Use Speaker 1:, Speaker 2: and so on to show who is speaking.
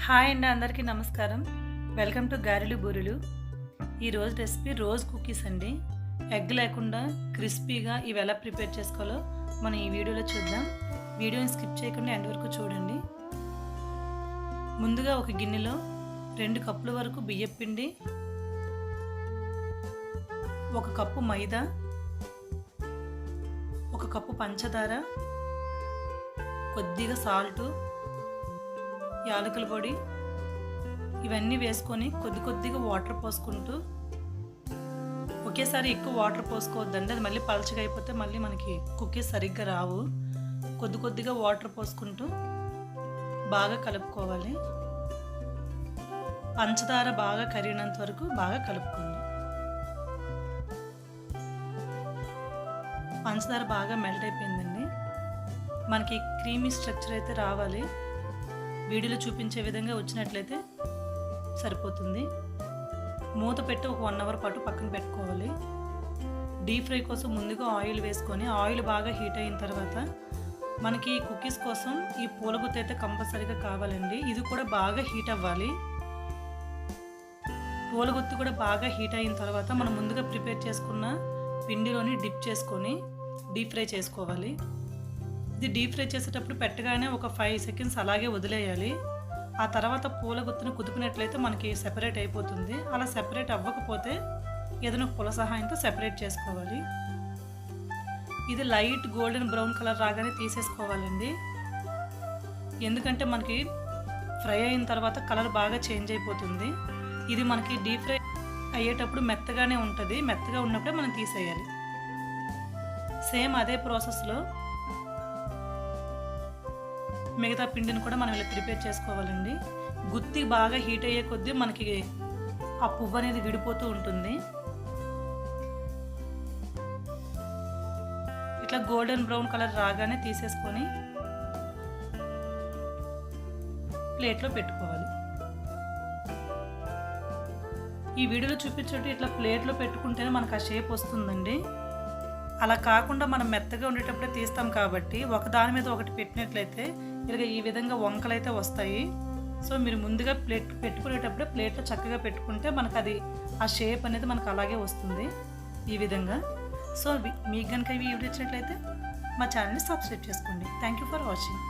Speaker 1: Hi అండి, అందరికీ నమస్కారం. వెల్కమ్ టు గారెలు బూరెలు. ఈరోజు రెసిపీ రోజ్ కుకీస్ అండి. ఎగ్ లేకుండా క్రిస్పీగా ఇవి ఎలా ప్రిపేర్ చేసుకోవాలో మనం ఈ వీడియోలో చూద్దాం. వీడియోని స్కిప్ చేయకుండా ఎండ్ వరకు చూడండి. ముందుగా ఒక గిన్నెలో 2 కప్పుల వరకు బియ్యం పిండి, 1 కప్పు మైదా, 1 కప్పు పంచదార, కొద్దిగా సాల్టు, యాలకుల పొడి ఇవన్నీ వేసుకొని కొద్దిగా వాటర్ పోసుకుంటూ, ఒకేసారి ఎక్కువ వాటర్ పోసుకోవద్దండి, అది మళ్ళీ పలచగా అయిపోతే మళ్ళీ మనకి కుకీస్ సరిగ్గా రావు. కొద్దిగా వాటర్ పోసుకుంటూ బాగా కలుపుకోవాలి. పంచదార బాగా కరిగినంత వరకు బాగా కలుపుకోండి. పంచదార బాగా మెల్ట్ అయిపోయిందండి. మనకి క్రీమీ స్ట్రక్చర్ అయితే రావాలి. వీడియోలో చూపించే విధంగా వచ్చినట్లయితే సరిపోతుంది. మూత పెట్టి ఒక 1 అవర్ పాటు పక్కన పెట్టుకోవాలి. డీప్ ఫ్రై కోసం ముందుగా ఆయిల్ వేసుకొని, ఆయిల్ బాగా హీట్ అయిన తర్వాత మనకి కుకీస్ కోసం ఈ పూలగుత్తి అయితే కంపల్సరీగా కావాలండి. ఇది కూడా బాగా హీట్ అవ్వాలి. పూలగుత్తి కూడా బాగా హీట్ అయిన తర్వాత మనం ముందుగా ప్రిపేర్ చేసుకున్న పిండిలోని డిప్ చేసుకొని డీప్ ఫ్రై చేసుకోవాలి. ఇది డీప్ ఫ్రై చేసేటప్పుడు పెట్టగానే ఒక 5 సెకండ్స్ అలాగే వదిలేయాలి. ఆ తర్వాత పూల గుత్తును కుదుపునట్లయితే మనకి సెపరేట్ అయిపోతుంది. అలా సెపరేట్ అవ్వకపోతే ఏదైనా పుల సహాయంతో సెపరేట్ చేసుకోవాలి. ఇది లైట్ గోల్డెన్ బ్రౌన్ కలర్ రాగానే తీసేసుకోవాలండి. ఎందుకంటే మనకి ఫ్రై అయిన తర్వాత కలర్ బాగా చేంజ్ అయిపోతుంది. ఇది మనకి డీప్ ఫ్రై అయ్యేటప్పుడు మెత్తగానే ఉంటుంది. మెత్తగా ఉన్నప్పుడే మనం తీసేయాలి. సేమ్ అదే ప్రాసెస్లో మిగతా పిండిని కూడా మనం ఇలా ప్రిపేర్ చేసుకోవాలండి. గుత్తి బాగా హీట్ అయ్యే కొద్దీ మనకి ఆ పువ్వు అనేది విడిపోతూ ఉంటుంది. ఇట్లా గోల్డెన్ బ్రౌన్ కలర్ రాగానే తీసేసుకొని ప్లేట్లో పెట్టుకోవాలి. ఈ వీడియోలో చూపించేటట్టు ఇట్లా ప్లేట్లో పెట్టుకుంటేనే మనకు ఆ షేప్ వస్తుందండి. అలా కాకుండా మనం మెత్తగా ఉండేటప్పుడే తీస్తాం కాబట్టి ఒకదాని మీద ఒకటి పెట్టినట్లయితే ఇలాగ ఈ విధంగా వంకలైతే వస్తాయి. సో మీరు ముందుగా ప్లేట్ పెట్టుకునేటప్పుడే ప్లేట్లో చక్కగా పెట్టుకుంటే మనకు అది ఆ షేప్ అనేది మనకు అలాగే వస్తుంది ఈ విధంగా. సో మీకు కనుక ఈ వీడియో నచ్చినట్లయితే మా ఛానల్ని సబ్స్క్రైబ్ చేసుకోండి. Thank you for watching.